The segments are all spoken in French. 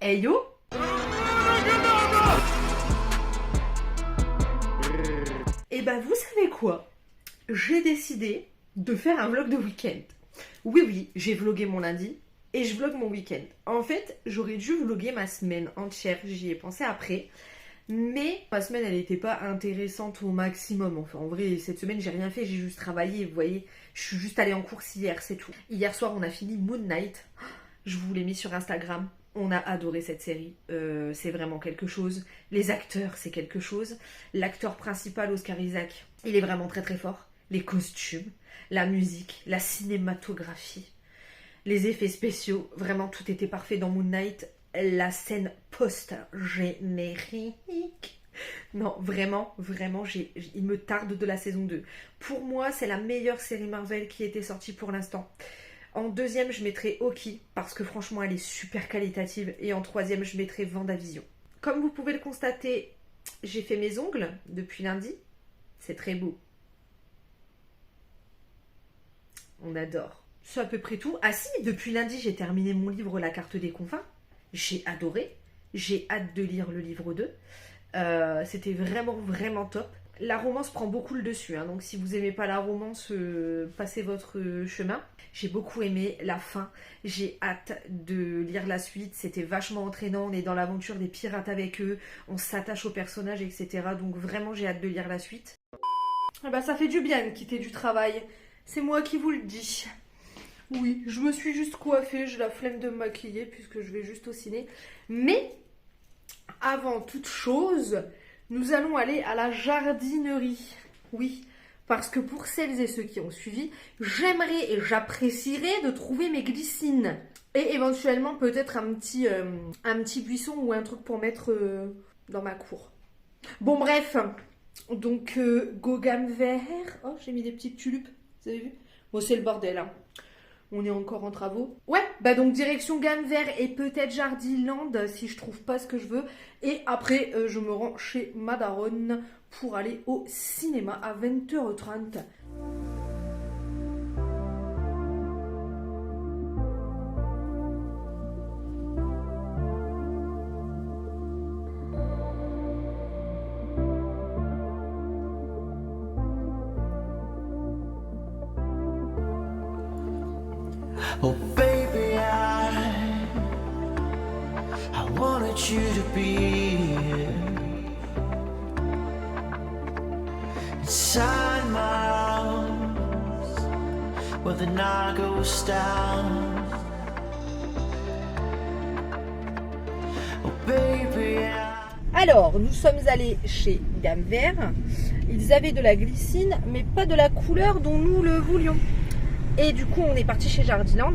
Hey yo! Et ben vous savez quoi? J'ai décidé de faire un vlog de week-end. Oui, j'ai vlogué mon lundi et je vlog mon week-end. En fait, j'aurais dû vloguer ma semaine entière, j'y ai pensé après. Mais ma semaine, elle n'était pas intéressante au maximum. Enfin, en vrai, cette semaine, j'ai rien fait, j'ai juste travaillé. Vous voyez, je suis juste allée en course hier, c'est tout. Hier soir, on a fini Moon Knight. Je vous l'ai mis sur Instagram. On a adoré cette série. C'est vraiment quelque chose. Les acteurs, c'est quelque chose. L'acteur principal, Oscar Isaac, il est vraiment très très fort. Les costumes, la musique, la cinématographie, les effets spéciaux, vraiment tout était parfait dans Moon Knight. La scène post-générique. Non, vraiment, il me tarde de la saison 2. Pour moi, c'est la meilleure série Marvel qui était sortie pour l'instant. En deuxième, je mettrai Hawkeye, parce que franchement, elle est super qualitative. Et en troisième, je mettrai WandaVision. Comme vous pouvez le constater, j'ai fait mes ongles depuis lundi. C'est très beau. On adore. C'est à peu près tout. Ah si, depuis lundi, j'ai terminé mon livre La carte des confins. J'ai adoré. J'ai hâte de lire le livre 2. C'était vraiment top. La romance prend beaucoup le dessus, hein, donc si vous aimez pas la romance, passez votre chemin. J'ai beaucoup aimé la fin. J'ai hâte de lire la suite. C'était vachement entraînant. On est dans l'aventure des pirates avec eux. On s'attache aux personnages, etc. Donc vraiment, j'ai hâte de lire la suite. Ah bah, ça fait du bien de quitter du travail. C'est moi qui vous le dis. Oui, je me suis juste coiffée, j'ai la flemme de me maquiller puisque je vais juste au ciné. Mais, avant toute chose, nous allons aller à la jardinerie. Oui, parce que pour celles et ceux qui ont suivi, j'aimerais et j'apprécierais de trouver mes glycines. Et éventuellement peut-être un petit buisson ou un truc pour mettre dans ma cour. Bon bref, donc Gauguin vert. Oh, j'ai mis des petites tulipes, vous avez vu? Bon, c'est le bordel, hein. On est encore en travaux. Ouais, bah donc direction Gamme Vert et peut-être Jardiland si je trouve pas ce que je veux. Et après, je me rends chez Madaronne pour aller au cinéma à 20h30. Oh baby, I wanted you to be here inside my arms where the night goes down. Oh baby, Alors, nous sommes allés chez Gamme Vert. Ils avaient de la glycine, mais pas de la couleur dont nous le voulions. Et du coup, on est parti chez Jardiland.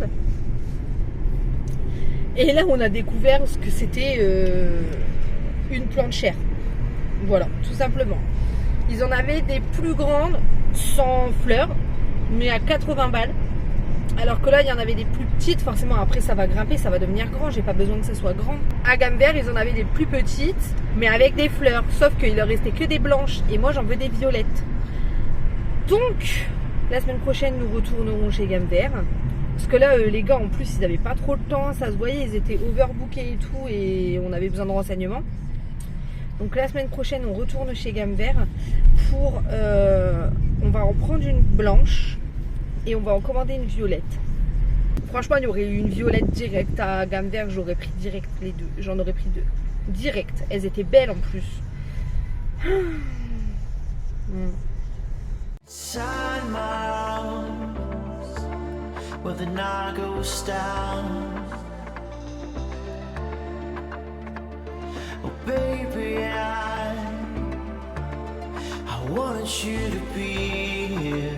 Et là, on a découvert ce que c'était une plante chère. Voilà, tout simplement. Ils en avaient des plus grandes, sans fleurs, mais à 80 balles. Alors que là, il y en avait des plus petites. Forcément, après, ça va grimper, ça va devenir grand. J'ai pas besoin que ça soit grand. À Gamme Vert, ils en avaient des plus petites, mais avec des fleurs. Sauf qu'il leur restait que des blanches. Et moi, j'en veux des violettes. Donc, la semaine prochaine, nous retournerons chez Gamme Vert. Parce que là, les gars, en plus, ils n'avaient pas trop le temps. Ça se voyait, ils étaient overbookés et tout. Et on avait besoin de renseignements. Donc la semaine prochaine, on retourne chez Gamme Vert pour... on va en prendre une blanche et on va en commander une violette. Franchement, il y aurait eu une violette directe à Gamme Vert. J'aurais pris direct les deux. J'en aurais pris deux. Direct. Elles étaient belles en plus. inside my arms where the night goes down. Oh baby, I wanted you to be here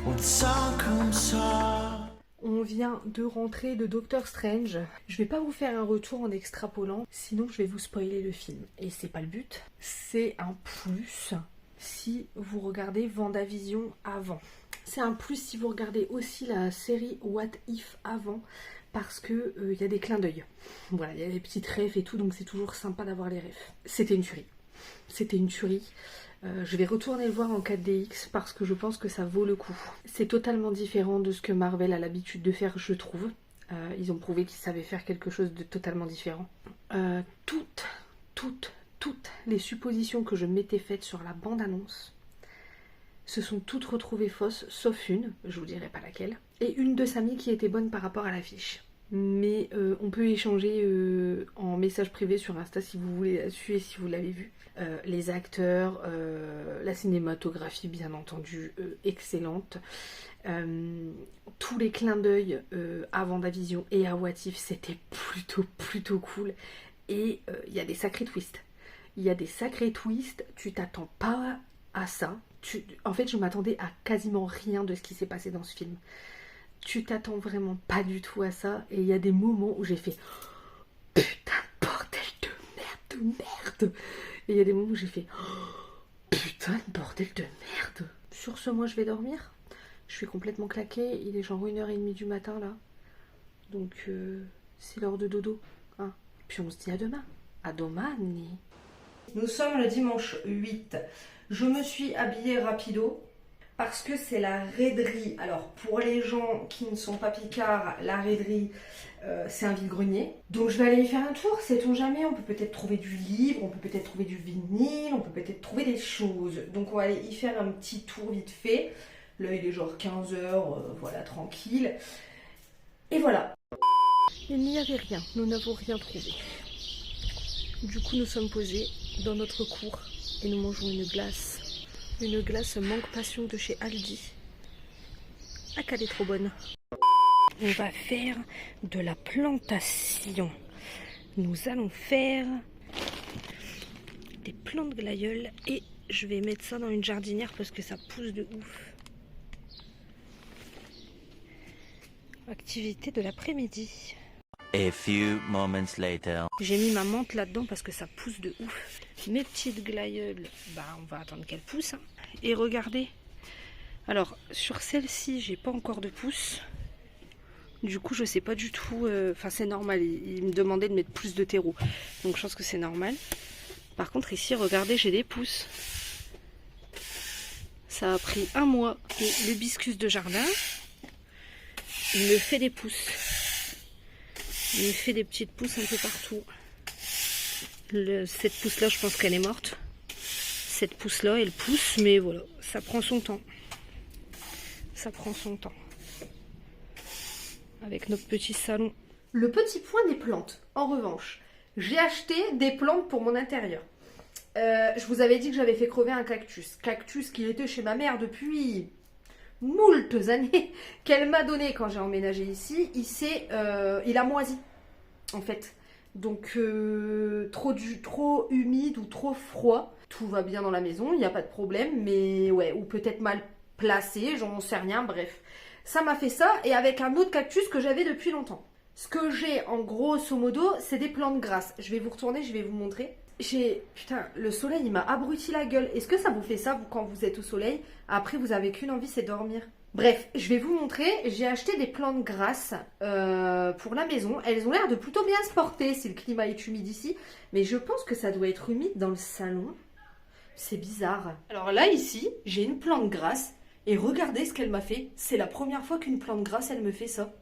when the sun comes up. On vient de rentrer de Doctor Strange. Je vais pas vous faire un retour en extrapolant, sinon je vais vous spoiler le film. Et c'est pas le but. C'est un plus si vous regardez WandaVision avant. C'est un plus si vous regardez aussi la série What If avant, parce que y a des clins d'œil. Voilà, il y a des petites refs et tout, donc c'est toujours sympa d'avoir les refs. C'était une tuerie. C'était une tuerie. Je vais retourner le voir en 4DX parce que je pense que ça vaut le coup. C'est totalement différent de ce que Marvel a l'habitude de faire, je trouve. Ils ont prouvé qu'ils savaient faire quelque chose de totalement différent. Toutes les suppositions que je m'étais faites sur la bande-annonce se sont toutes retrouvées fausses, sauf une, je vous dirai pas laquelle, et une de Samy qui était bonne par rapport à l'affiche. Mais on peut échanger en message privé sur Insta si vous voulez la suivre, si vous l'avez vu. Les acteurs, la cinématographie bien entendu excellente. Tous les clins d'œil à Vendavision et à What If, c'était plutôt cool. Et il y a des sacrés twists. Tu t'attends pas à ça. En fait, je m'attendais à quasiment rien de ce qui s'est passé dans ce film. Tu t'attends vraiment pas du tout à ça. Et il y a des moments où j'ai fait putain de bordel de merde. Et il y a des moments où j'ai fait putain de bordel de merde. Sur ce, moi je vais dormir. Je suis complètement claquée. Il est genre 1h30 du matin là. Donc c'est l'heure de dodo. Hein. Puis on se dit à demain. À domani. Nous sommes le dimanche 8. Je me suis habillée rapido parce que c'est la raiderie. Alors pour les gens qui ne sont pas picards, la raiderie c'est un vide-grenier. Donc je vais aller y faire un tour, sait-on jamais, on peut peut-être trouver du livre, on peut peut-être trouver du vinyle, on peut peut-être trouver des choses. Donc on va aller y faire un petit tour vite fait. Là il est genre 15h, voilà, tranquille. Et voilà. Il n'y avait rien, nous n'avons rien trouvé. Du coup nous sommes posés dans notre cour et nous mangeons une glace. Une glace mangue passion de chez Aldi. Ah qu'elle est trop bonne. On va faire de la plantation. Nous allons faire des plantes glaïeuls et je vais mettre ça dans une jardinière parce que ça pousse de ouf. Activité de l'après-midi. A few moments later. J'ai mis ma menthe là-dedans parce que ça pousse de ouf. Mes petites glaïeuls, bah on va attendre qu'elles poussent. Hein. Et regardez. Alors sur celle-ci, j'ai pas encore de pouce. Du coup, je sais pas du tout. Enfin, c'est normal. Il me demandait de mettre plus de terreau. Donc, je pense que c'est normal. Par contre, ici, regardez, j'ai des pousses. Ça a pris un mois. Et l'hibiscus de jardin, il me fait des pousses. Il me fait des petites pousses un peu partout. Cette pousse-là, je pense qu'elle est morte. Cette pousse-là, elle pousse, mais voilà, ça prend son temps. Ça prend son temps. Avec notre petit salon. Le petit point des plantes, en revanche, j'ai acheté des plantes pour mon intérieur. Je vous avais dit que j'avais fait crever un cactus. Cactus qui était chez ma mère depuis moultes années, qu'elle m'a donné quand j'ai emménagé ici. Il a moisi, en fait. Donc, trop humide ou trop froid. Tout va bien dans la maison, il n'y a pas de problème. Mais ouais, ou peut-être mal placé, j'en sais rien, bref. Ça m'a fait ça, et avec un autre cactus que j'avais depuis longtemps. Ce que j'ai, en grosso modo, c'est des plantes grasses. Je vais vous retourner, je vais vous montrer. Putain, le soleil, il m'a abruti la gueule. Est-ce que ça vous fait ça, vous, quand vous êtes au soleil? Après, vous avez qu'une envie, c'est dormir. Bref, je vais vous montrer. J'ai acheté des plantes grasses pour la maison. Elles ont l'air de plutôt bien se porter si le climat est humide ici. Mais je pense que ça doit être humide dans le salon. C'est bizarre. Alors là, ici, j'ai une plante grasse. Et regardez ce qu'elle m'a fait. C'est la première fois qu'une plante grasse, elle me fait ça.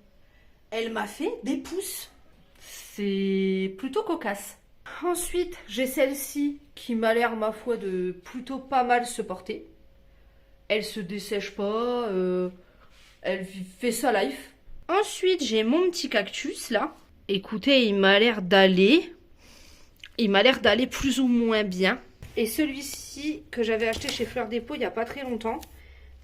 Elle m'a fait des pousses. C'est plutôt cocasse. Ensuite, j'ai celle-ci qui m'a l'air, ma foi, de plutôt pas mal se porter. Elle se dessèche pas. Elle fait sa life. Ensuite, j'ai mon petit cactus, là. Écoutez, il m'a l'air d'aller. Il m'a l'air d'aller plus ou moins bien. Et celui-ci que j'avais acheté chez Fleur Dépôt il n'y a pas très longtemps.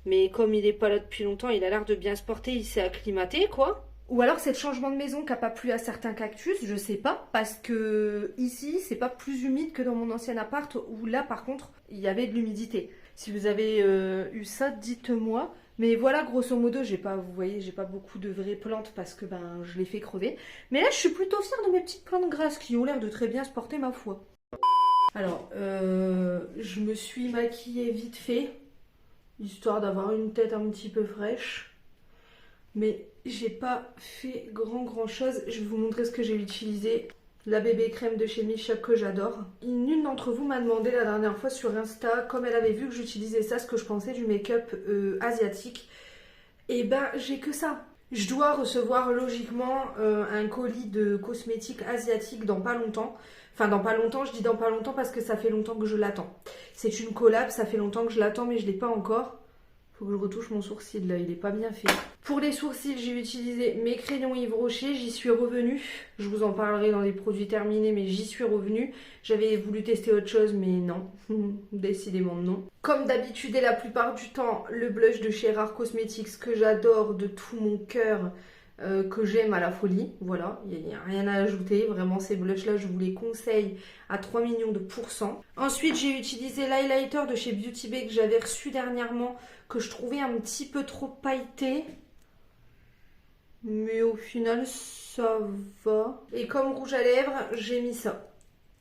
Mais comme il n'est pas là depuis longtemps, il a l'air de bien se porter, il s'est acclimaté, quoi. Ou alors c'est le changement de maison qui n'a pas plu à certains cactus, je sais pas. Parce que ici, c'est pas plus humide que dans mon ancien appart, où là, par contre, il y avait de l'humidité. Si vous avez eu ça, dites-moi. Mais voilà, grosso modo, vous voyez, j'ai pas beaucoup de vraies plantes parce que je les fais crever. Mais là, je suis plutôt fière de mes petites plantes grasses qui ont l'air de très bien se porter, ma foi. Alors, je me suis maquillée vite fait. Histoire d'avoir une tête un petit peu fraîche. Mais j'ai pas fait grand chose. Je vais vous montrer ce que j'ai utilisé. La bébé crème de chez Missha que j'adore. Une d'entre vous m'a demandé la dernière fois sur Insta, comme elle avait vu que j'utilisais ça, ce que je pensais du make-up asiatique. Et j'ai que ça. Je dois recevoir logiquement un colis de cosmétiques asiatiques dans pas longtemps. Enfin, dans pas longtemps, je dis dans pas longtemps parce que ça fait longtemps que je l'attends. C'est une collab, ça fait longtemps que je l'attends, mais je l'ai pas encore. Faut que je retouche mon sourcil là, il est pas bien fait. Pour les sourcils, j'ai utilisé mes crayons Yves Rocher, j'y suis revenue. Je vous en parlerai dans les produits terminés, mais j'y suis revenue. J'avais voulu tester autre chose, mais non. Décidément non. Comme d'habitude et la plupart du temps, le blush de chez Rare Cosmetics que j'adore de tout mon cœur. Que j'aime à la folie, voilà, il n'y a rien à ajouter, vraiment ces blushs là je vous les conseille à 3 millions de pourcents. Ensuite j'ai utilisé l'highlighter de chez Beauty Bay que j'avais reçu dernièrement, que je trouvais un petit peu trop pailleté, mais au final ça va. Et comme rouge à lèvres j'ai mis ça,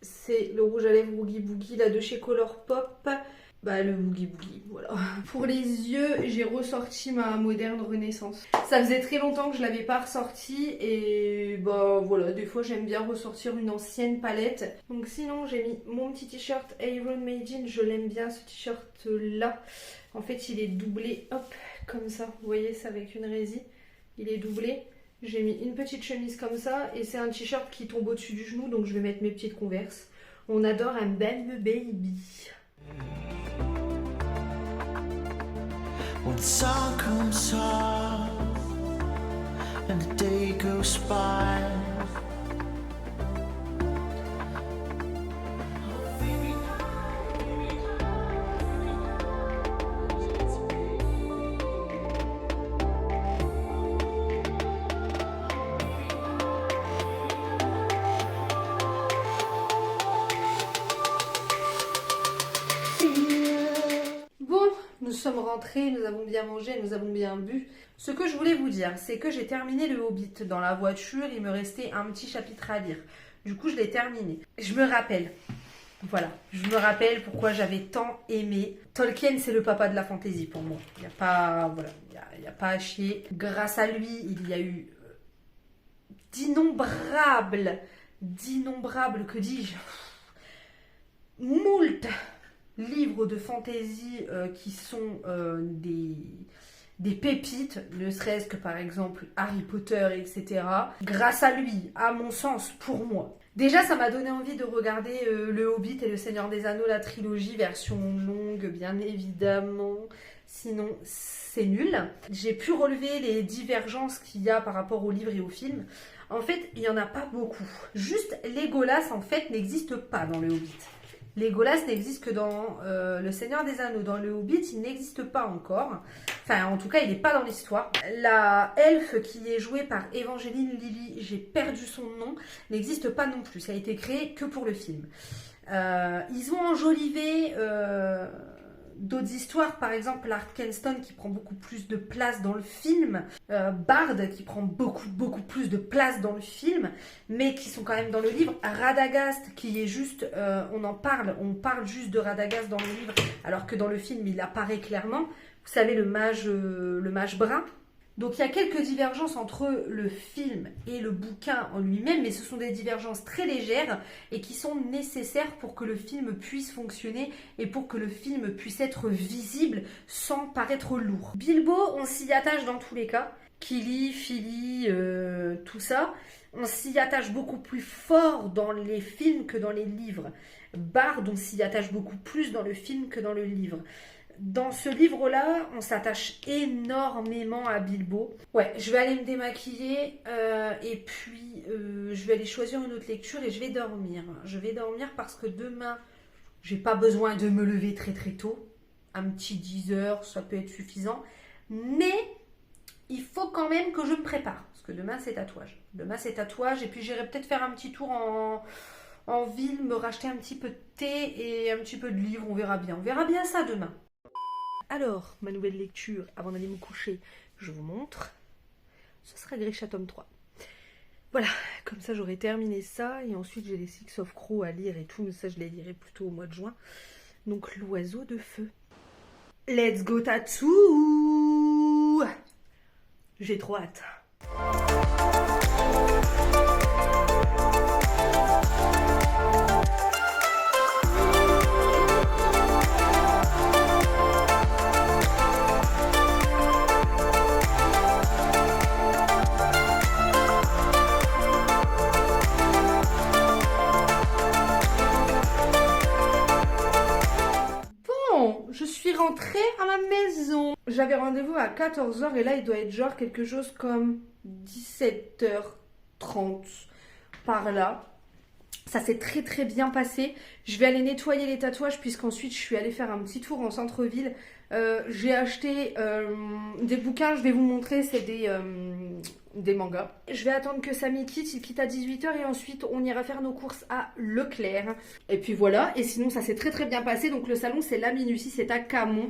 c'est le rouge à lèvres Boogie Boogie là de chez Colourpop. Bah le Boogie Boogie, voilà. Pour les yeux, j'ai ressorti ma Moderne Renaissance. Ça faisait très longtemps que je l'avais pas ressorti et bah voilà, des fois j'aime bien ressortir une ancienne palette. Donc sinon j'ai mis mon petit t-shirt Iron Maiden, je l'aime bien ce t-shirt là. En fait il est doublé, hop, comme ça, vous voyez c'est avec une résille, il est doublé. J'ai mis une petite chemise comme ça et c'est un t-shirt qui tombe au-dessus du genou donc je vais mettre mes petites Converse. On adore un belle baby. When the sun comes up and the day goes by, Nous sommes rentrés, nous avons bien mangé, nous avons bien bu. Ce que je voulais vous dire, c'est que j'ai terminé le Hobbit dans la voiture. Il me restait un petit chapitre à lire. Du coup, je l'ai terminé. Je me rappelle, voilà, je me rappelle pourquoi j'avais tant aimé. Tolkien, c'est le papa de la fantasy pour moi. Il n'y a pas, voilà, il y a pas à chier. Grâce à lui, il y a eu d'innombrables, que dis-je, moult livres de fantasy qui sont des pépites, ne serait-ce que par exemple Harry Potter, etc. Grâce à lui, à mon sens, pour moi. Déjà, ça m'a donné envie de regarder Le Hobbit et Le Seigneur des Anneaux, la trilogie, version longue, bien évidemment. Sinon, c'est nul. J'ai pu relever les divergences qu'il y a par rapport au livre et au film. En fait, il n'y en a pas beaucoup. Juste, Legolas, en fait, n'existe pas dans Le Hobbit. Legolas n'existe que dans Le Seigneur des Anneaux. Dans Le Hobbit, il n'existe pas encore. Enfin, en tout cas, il n'est pas dans l'histoire. La elfe qui est jouée par Evangeline Lilly, j'ai perdu son nom, n'existe pas non plus. Ça a été créé que pour le film. Ils ont enjolivé d'autres histoires, par exemple l'Arkenstone qui prend beaucoup plus de place dans le film, Bard qui prend beaucoup plus de place dans le film, mais qui sont quand même dans le livre, Radagast qui est juste, on parle juste de Radagast dans le livre, alors que dans le film il apparaît clairement, vous savez le mage brun. Donc il y a quelques divergences entre le film et le bouquin en lui-même, mais ce sont des divergences très légères et qui sont nécessaires pour que le film puisse fonctionner et pour que le film puisse être visible sans paraître lourd. Bilbo, on s'y attache dans tous les cas. Kili, Fili, tout ça, on s'y attache beaucoup plus fort dans les films que dans les livres. Bard, on s'y attache beaucoup plus dans le film que dans le livre. Dans ce livre-là, on s'attache énormément à Bilbo. Ouais, je vais aller me démaquiller et puis je vais aller choisir une autre lecture et je vais dormir. Je vais dormir parce que demain, j'ai pas besoin de me lever très tôt. Un petit 10 heures, ça peut être suffisant. Mais il faut quand même que je me prépare parce que demain, c'est tatouage. Demain, c'est tatouage et puis j'irai peut-être faire un petit tour en ville, me racheter un petit peu de thé et un petit peu de livres. On verra bien. On verra bien ça demain. Alors, ma nouvelle lecture, avant d'aller me coucher, je vous montre. Ce sera Grisha tome 3. Voilà, comme ça j'aurai terminé ça. Et ensuite j'ai les Six of Crow à lire et tout, mais ça je les lirai plutôt au mois de juin. Donc l'oiseau de feu. Let's go tattoo! J'ai trop hâte. j'avais rendez-vous à 14h et là il doit être genre quelque chose comme 17h30 par là. Ça s'est très très bien passé. Je vais aller nettoyer les tatouages puisqu'ensuite je suis allée faire un petit tour en centre-ville. J'ai acheté des bouquins, je vais vous montrer, c'est des mangas. Je vais attendre que Samy quitte, il quitte à 18h et ensuite on ira faire nos courses à Leclerc. Et puis voilà, et sinon ça s'est très très bien passé. Donc le salon c'est la Minutie, c'est à Camon.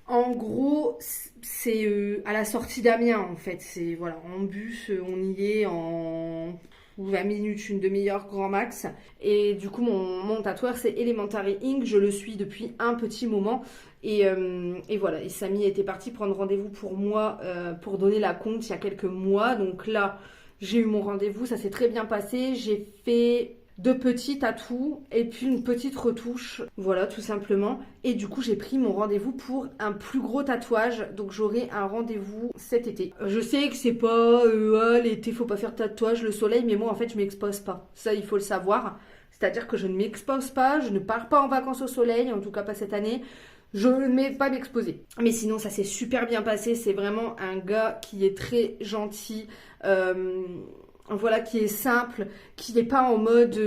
En gros, c'est à la sortie d'Amiens en fait. C'est voilà, en bus, on y est en 20 minutes, une demi-heure grand max. Et du coup, mon tatoueur, c'est Elementary Ink. Je le suis depuis un petit moment. Et voilà. Et Samy était parti prendre rendez-vous pour moi pour donner la compte il y a quelques mois. Donc là, j'ai eu mon rendez-vous. Ça s'est très bien passé. J'ai fait 2 petits tatous et puis une petite retouche. Voilà, tout simplement. Et du coup, j'ai pris mon rendez-vous pour un plus gros tatouage. Donc, j'aurai un rendez-vous cet été. Je sais que c'est pas l'été, faut pas faire de tatouage, le soleil, mais moi, en fait, je m'expose pas. Ça, il faut le savoir. C'est-à-dire que je ne m'expose pas, je ne pars pas en vacances au soleil, en tout cas pas cette année. Je ne vais pas m'exposer. Mais sinon, ça s'est super bien passé. C'est vraiment un gars qui est très gentil. Voilà, qui est simple, qui n'est pas en mode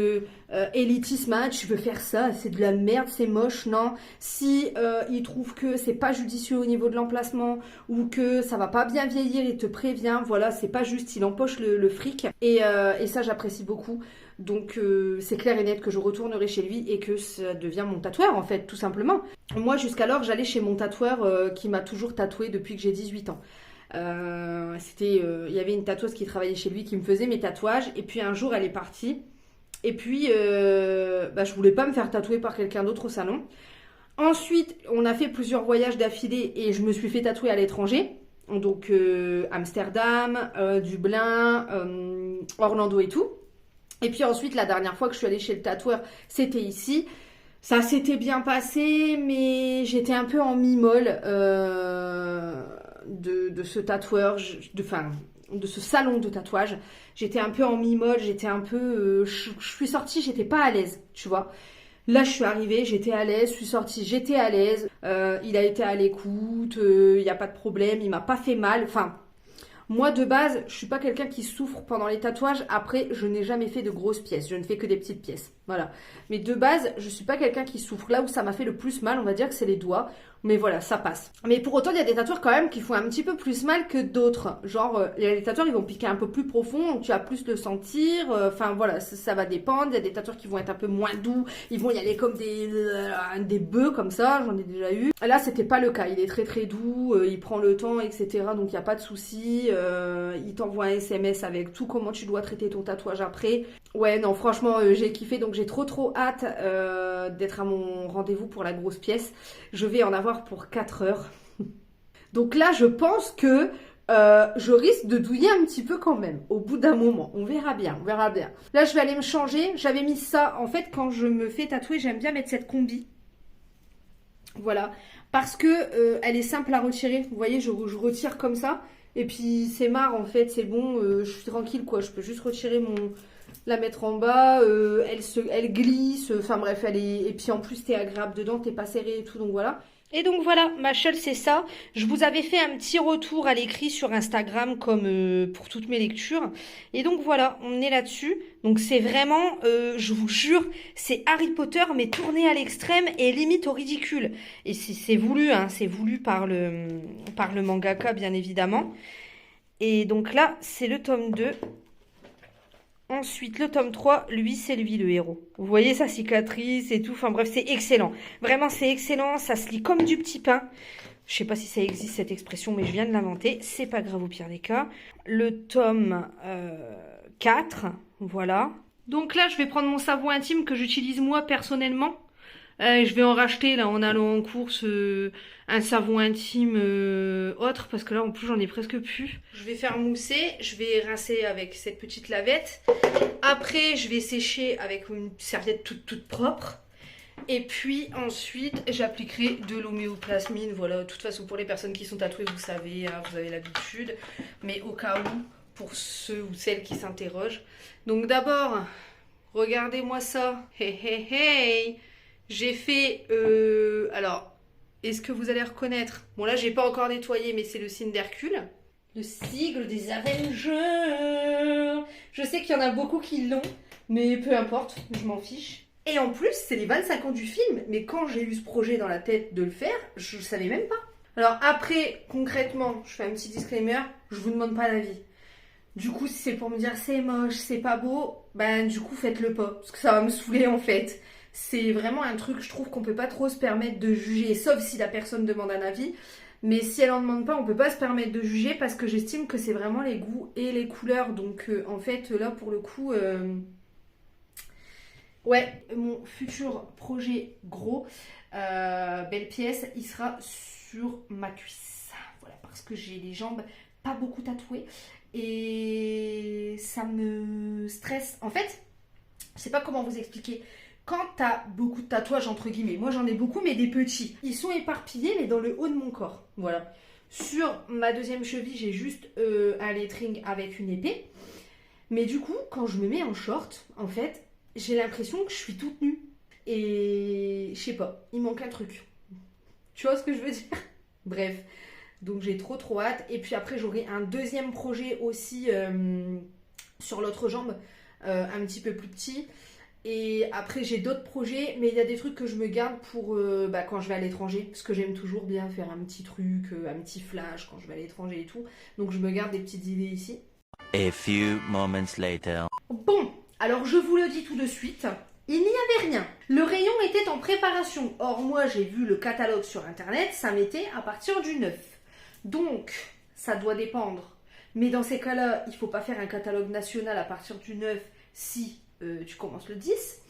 élitisme, ah, tu veux faire ça, c'est de la merde, c'est moche, non. Si il trouve que c'est pas judicieux au niveau de l'emplacement ou que ça va pas bien vieillir, il te prévient, voilà, c'est pas juste, il empoche le fric. Et ça, j'apprécie beaucoup. Donc c'est clair et net que je retournerai chez lui et que ça devient mon tatoueur en fait, tout simplement. Moi, jusqu'alors, j'allais chez mon tatoueur qui m'a toujours tatoué depuis que j'ai 18 ans. Il y avait une tatoueuse qui travaillait chez lui qui me faisait mes tatouages et puis un jour elle est partie et puis je voulais pas me faire tatouer par quelqu'un d'autre au salon. Ensuite on a fait plusieurs voyages d'affilée et je me suis fait tatouer à l'étranger, donc Amsterdam, Dublin, Orlando et tout. Et puis ensuite la dernière fois que je suis allée chez le tatoueur c'était ici. Ça s'était bien passé mais j'étais un peu en mi-molle de ce tatoueur, de ce salon de tatouage. J'étais un peu en mi-molle, j'étais un peu... je suis sortie, j'étais pas à l'aise, tu vois. Là, je suis arrivée, j'étais à l'aise, je suis sortie, j'étais à l'aise. Il a été à l'écoute, il n'y a pas de problème, il m'a pas fait mal. Enfin, moi, de base, je suis pas quelqu'un qui souffre pendant les tatouages. Après, je n'ai jamais fait de grosses pièces, je ne fais que des petites pièces. Voilà. Mais de base, je suis pas quelqu'un qui souffre. Là où ça m'a fait le plus mal, on va dire que c'est les doigts. Mais voilà, ça passe. Mais pour autant, il y a des tatoueurs quand même qui font un petit peu plus mal que d'autres. Genre, les tatoueurs, ils vont piquer un peu plus profond, donc tu vas plus le sentir. Enfin, voilà, ça va dépendre. Il y a des tatoueurs qui vont être un peu moins doux. Ils vont y aller comme des bœufs, comme ça. J'en ai déjà eu. Là, c'était pas le cas. Il est très très doux. Il prend le temps, etc. Donc, il n'y a pas de souci. Il t'envoie un SMS avec tout comment tu dois traiter ton tatouage après. Ouais, non, franchement, j'ai kiffé. Donc, j'ai trop hâte d'être à mon rendez-vous pour la grosse pièce. Je vais en avoir pour 4 heures. Donc là, je pense que je risque de douiller un petit peu quand même. Au bout d'un moment, on verra bien, on verra bien. Là, je vais aller me changer. J'avais mis ça. En fait, quand je me fais tatouer, j'aime bien mettre cette combi. Voilà. Parce que elle est simple à retirer. Vous voyez, je retire comme ça. Et puis, c'est marre, en fait. C'est bon, je suis tranquille, quoi. Je peux juste retirer la mettre en bas, elle glisse, enfin bref, elle est... Et puis en plus, t'es agréable dedans, t'es pas serré et tout, donc voilà. Et donc voilà, ma shell, c'est ça. Je vous avais fait un petit retour à l'écrit sur Instagram, comme pour toutes mes lectures. Et donc voilà, on est là-dessus. Donc c'est vraiment, je vous jure, c'est Harry Potter, mais tourné à l'extrême et limite au ridicule. Et c'est voulu, hein, c'est voulu par le mangaka, bien évidemment. Et donc là, c'est le tome 2. Ensuite, le tome 3, lui, c'est lui le héros. Vous voyez sa cicatrice et tout. Enfin bref, c'est excellent. Vraiment, c'est excellent. Ça se lit comme du petit pain. Je sais pas si ça existe cette expression, mais je viens de l'inventer. C'est pas grave au pire des cas. Le tome 4, voilà. Donc là, je vais prendre mon savon intime que j'utilise moi personnellement. Je vais en racheter là en allant en course un savon intime autre parce que là en plus j'en ai presque plus. Je vais faire mousser, je vais rincer avec cette petite lavette. Après je vais sécher avec une serviette toute propre. Et puis ensuite j'appliquerai de l'homéoplasmine. Voilà, de toute façon pour les personnes qui sont tatouées vous savez, hein, vous avez l'habitude. Mais au cas où, pour ceux ou celles qui s'interrogent. Donc d'abord, regardez-moi ça. Hey hey hey. J'ai fait, alors, est ce que vous allez reconnaître. Bon là, j'ai pas encore nettoyé, mais c'est le signe d'Hercule. Le sigle des Avengers. Je sais qu'il y en a beaucoup qui l'ont, mais peu importe, je m'en fiche. Et en plus, c'est les 25 ans du film, mais quand j'ai eu ce projet dans la tête de le faire, je savais même pas. Alors après, concrètement, je fais un petit disclaimer, je vous demande pas l'avis. Du coup, si c'est pour me dire c'est moche, c'est pas beau, ben du coup faites-le pas, parce que ça va me saouler en fait. C'est vraiment un truc, je trouve qu'on peut pas trop se permettre de juger, sauf si la personne demande un avis. Mais si elle en demande pas, on peut pas se permettre de juger parce que j'estime que c'est vraiment les goûts et les couleurs. Donc en fait, là pour le coup, ouais, mon futur projet gros, belle pièce, il sera sur ma cuisse. Voilà, parce que j'ai les jambes pas beaucoup tatouées et ça me stresse. En fait, je sais pas comment vous expliquer. Quand t'as beaucoup de tatouages, entre guillemets, moi j'en ai beaucoup, mais des petits. Ils sont éparpillés, mais dans le haut de mon corps. Voilà. Sur ma deuxième cheville, j'ai juste un lettering avec une épée. Mais du coup, quand je me mets en short, en fait, j'ai l'impression que je suis toute nue. Et je sais pas, il manque un truc. Tu vois ce que je veux dire? Bref. Donc j'ai trop hâte. Et puis après, j'aurai un deuxième projet aussi sur l'autre jambe, un petit peu plus petit. Et après j'ai d'autres projets, mais il y a des trucs que je me garde pour quand je vais à l'étranger, parce que j'aime toujours bien faire un petit truc, un petit flash quand je vais à l'étranger et tout. Donc je me garde des petites idées ici. A few moments later. Bon, alors je vous le dis tout de suite, il n'y avait rien. Le rayon était en préparation. Or moi j'ai vu le catalogue sur internet, ça mettait à partir du 9. Donc ça doit dépendre. Mais dans ces cas-là, il ne faut pas faire un catalogue national à partir du 9 si tu commences le 10.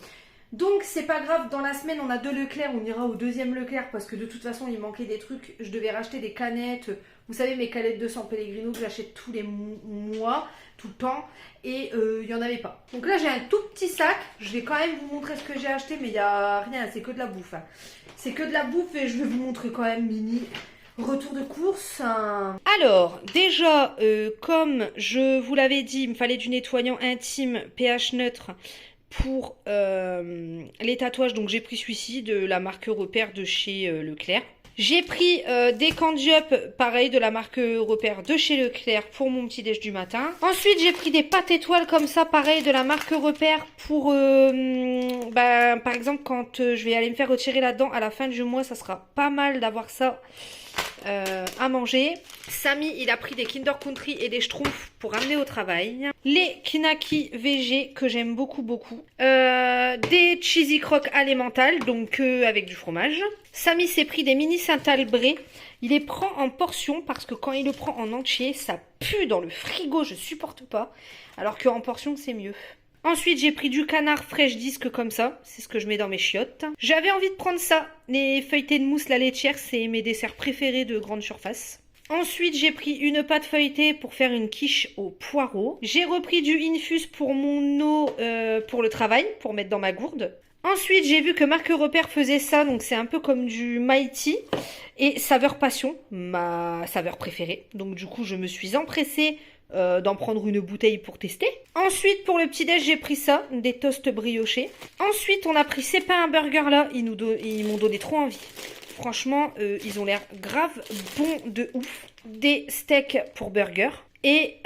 Donc c'est pas grave, dans la semaine on a 2 Leclerc, on ira au deuxième Leclerc parce que de toute façon il manquait des trucs. Je devais racheter des canettes, vous savez mes canettes de San Pellegrino que j'achète tous les mois, tout le temps, et il n'y en avait pas. Donc là j'ai un tout petit sac, je vais quand même vous montrer ce que j'ai acheté, mais il n'y a rien, c'est que de la bouffe. Hein. C'est que de la bouffe et je vais vous montrer quand même mini retour de course. Alors déjà, comme je vous l'avais dit, il me fallait du nettoyant intime pH neutre pour les tatouages, donc j'ai pris celui-ci de la marque Repère de chez Leclerc. J'ai pris des candy-up, pareil, de la marque Repère de chez Leclerc pour mon petit déj du matin. Ensuite, j'ai pris des pâtes étoiles comme ça, pareil, de la marque Repère pour, par exemple, quand je vais aller me faire retirer la dent à la fin du mois, ça sera pas mal d'avoir ça à manger. Samy, il a pris des Kinder Country et des Schtroumpfs pour amener au travail. Les Knacky VG que j'aime beaucoup. Des Cheesy Crocs Alimental, donc avec du fromage. Samy s'est pris des mini Saint-Albré. Il les prend en portions parce que quand il le prend en entier, ça pue dans le frigo, je supporte pas. Alors qu'en portions, c'est mieux. Ensuite, j'ai pris du canard fraîche disque comme ça. C'est ce que je mets dans mes chiottes. J'avais envie de prendre ça. Les feuilletés de mousse, la laitière, c'est mes desserts préférés de grande surface. Ensuite, j'ai pris une pâte feuilletée pour faire une quiche au poireau. J'ai repris du Infus pour mon eau pour le travail, pour mettre dans ma gourde. Ensuite, j'ai vu que Marque Repère faisait ça, donc c'est un peu comme du Mighty. Et saveur passion, ma saveur préférée. Donc du coup, je me suis empressée d'en prendre une bouteille pour tester. Ensuite, pour le petit-déj, j'ai pris ça, des toasts briochés. Ensuite, on a pris ces pains à burger là, ils m'ont donné trop envie. Franchement, ils ont l'air grave bons de ouf. Des steaks pour burger. Et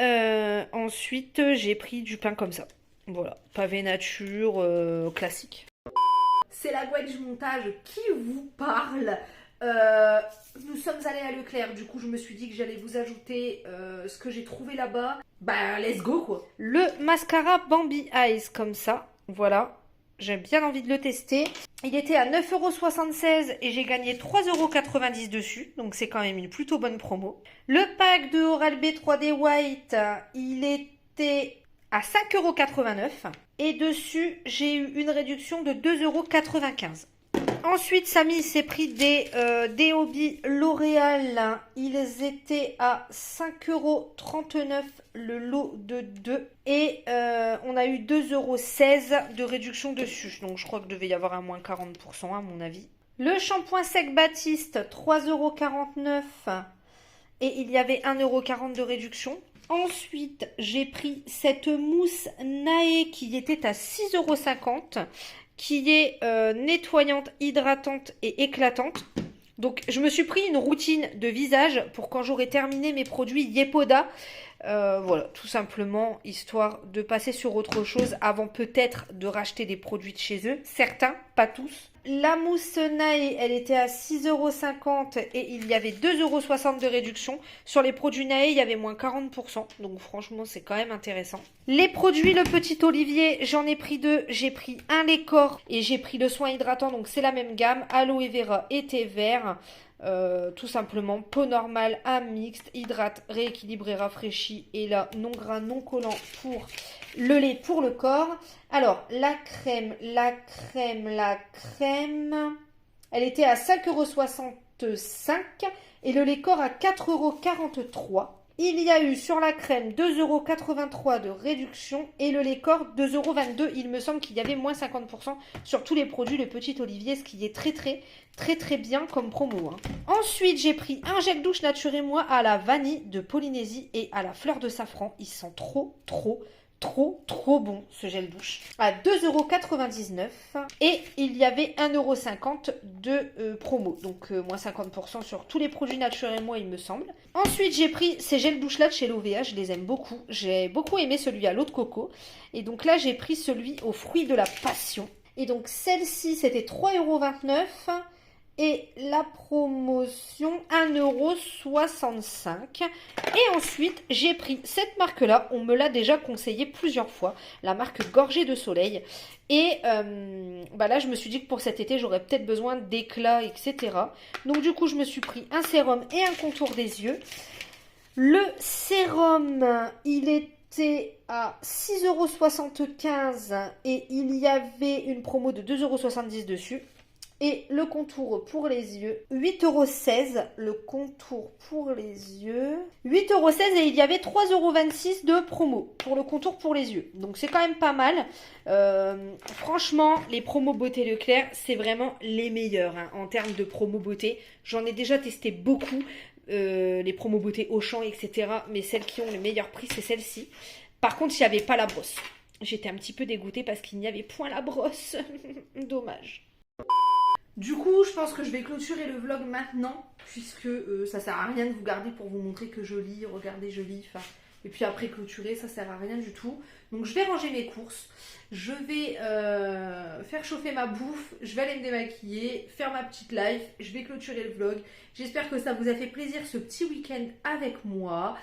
ensuite, j'ai pris du pain comme ça. Voilà, pavé nature, classique. C'est la Gwench Montage qui vous parle. Nous sommes allés à Leclerc, du coup je me suis dit que j'allais vous ajouter ce que j'ai trouvé là-bas. Bah let's go quoi. Le mascara Bambi Eyes comme ça, voilà. J'ai bien envie de le tester. Il était à 9,76€ et j'ai gagné 3,90€ dessus. Donc c'est quand même une plutôt bonne promo. Le pack de Oral-B 3D White, il était à 5,89€. Et dessus, j'ai eu une réduction de 2,95€. Ensuite, Samy s'est pris des Déobi L'Oréal. Ils étaient à 5,39€ le lot de 2. Et on a eu 2,16€ de réduction dessus. Donc je crois que devait y avoir un moins 40% à mon avis. Le shampoing sec Baptiste, 3,49€. Et il y avait 1,40€ de réduction. Ensuite, j'ai pris cette mousse Nae qui était à 6,50€. Qui est nettoyante, hydratante et éclatante. Donc je me suis pris une routine de visage pour quand j'aurai terminé mes produits Yepoda. Voilà, tout simplement, histoire de passer sur autre chose avant peut-être de racheter des produits de chez eux. Certains, pas tous. La mousse Nae, elle était à 6,50 € et il y avait 2,60 € de réduction. Sur les produits Nae, il y avait moins 40%. Donc franchement, c'est quand même intéressant. Les produits Le Petit Olivier, j'en ai pris 2. J'ai pris un lait corps et j'ai pris le soin hydratant. Donc c'est la même gamme. Aloe vera et thé vert. Tout simplement, peau normale, un mixte, hydrate, rééquilibré, rafraîchi et là, non gras, non collant pour le lait pour le corps. Alors, la crème, elle était à 5,65 € et le lait corps à 4,43 €. Il y a eu sur la crème 2,83 € de réduction et le lait corps 2,22 €. Il me semble qu'il y avait moins 50% sur tous les produits Le Petit Olivier, ce qui est très bien comme promo. Hein. Ensuite, j'ai pris un gel douche Nature et Moi à la vanille de Polynésie et à la fleur de safran. Ils sont trop bon ce gel douche. À 2,99 € et il y avait 1,50 € de promo. Donc moins 50% sur tous les produits Nature et Moi, il me semble. Ensuite, j'ai pris ces gels douche là de chez Lovea. Je les aime beaucoup. J'ai beaucoup aimé celui à l'eau de coco. Et donc là, j'ai pris celui aux fruits de la passion. Et donc celle-ci, c'était 3,29 €. Et la promotion 1,65 €. Et ensuite, j'ai pris cette marque-là. On me l'a déjà conseillé plusieurs fois. La marque Gorgée de Soleil. Et là, je me suis dit que pour cet été, j'aurais peut-être besoin d'éclat, etc. Donc du coup, je me suis pris un sérum et un contour des yeux. Le sérum, il était à 6,75 € et il y avait une promo de 2,70 € dessus. Et le contour pour les yeux, 8,16 € le contour pour les yeux. 8,16 € et il y avait 3,26 € de promo pour le contour pour les yeux. Donc c'est quand même pas mal. Franchement, les promos beauté Leclerc, c'est vraiment les meilleurs hein, en termes de promo beauté. J'en ai déjà testé beaucoup. Les promos beauté Auchan, etc. Mais celles qui ont le meilleur prix, c'est celle-ci. Par contre, il n'y avait pas la brosse. J'étais un petit peu dégoûtée parce qu'il n'y avait point la brosse. Dommage. Du coup, je pense que je vais clôturer le vlog maintenant, puisque ça sert à rien de vous garder pour vous montrer que je lis, regardez, je lis, et puis après clôturer, ça sert à rien du tout. Donc je vais ranger mes courses, je vais faire chauffer ma bouffe, je vais aller me démaquiller, faire ma petite live, je vais clôturer le vlog. J'espère que ça vous a fait plaisir ce petit week-end avec moi.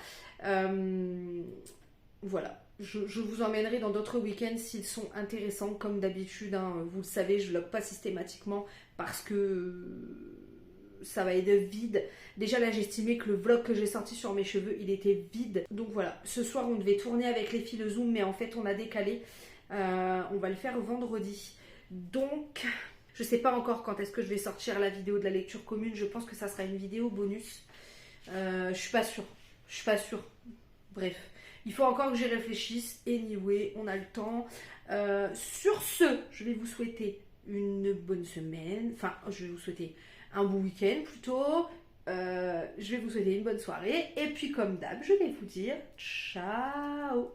Voilà. Je vous emmènerai dans d'autres week-ends s'ils sont intéressants, comme d'habitude. Hein, vous le savez, je vlog pas systématiquement parce que ça va être vide. Déjà là, j'estimais que le vlog que j'ai sorti sur mes cheveux, il était vide. Donc voilà, ce soir, on devait tourner avec les filles le Zoom, mais en fait, on a décalé. On va le faire vendredi. Donc, je sais pas encore quand est-ce que je vais sortir la vidéo de la lecture commune. Je pense que ça sera une vidéo bonus. Je suis pas sûre. Bref. Il faut encore que j'y réfléchisse. Anyway, on a le temps. Sur ce, je vais vous souhaiter une bonne semaine. Enfin, je vais vous souhaiter un bon week-end plutôt. Je vais vous souhaiter une bonne soirée. Et puis, comme d'hab, je vais vous dire ciao.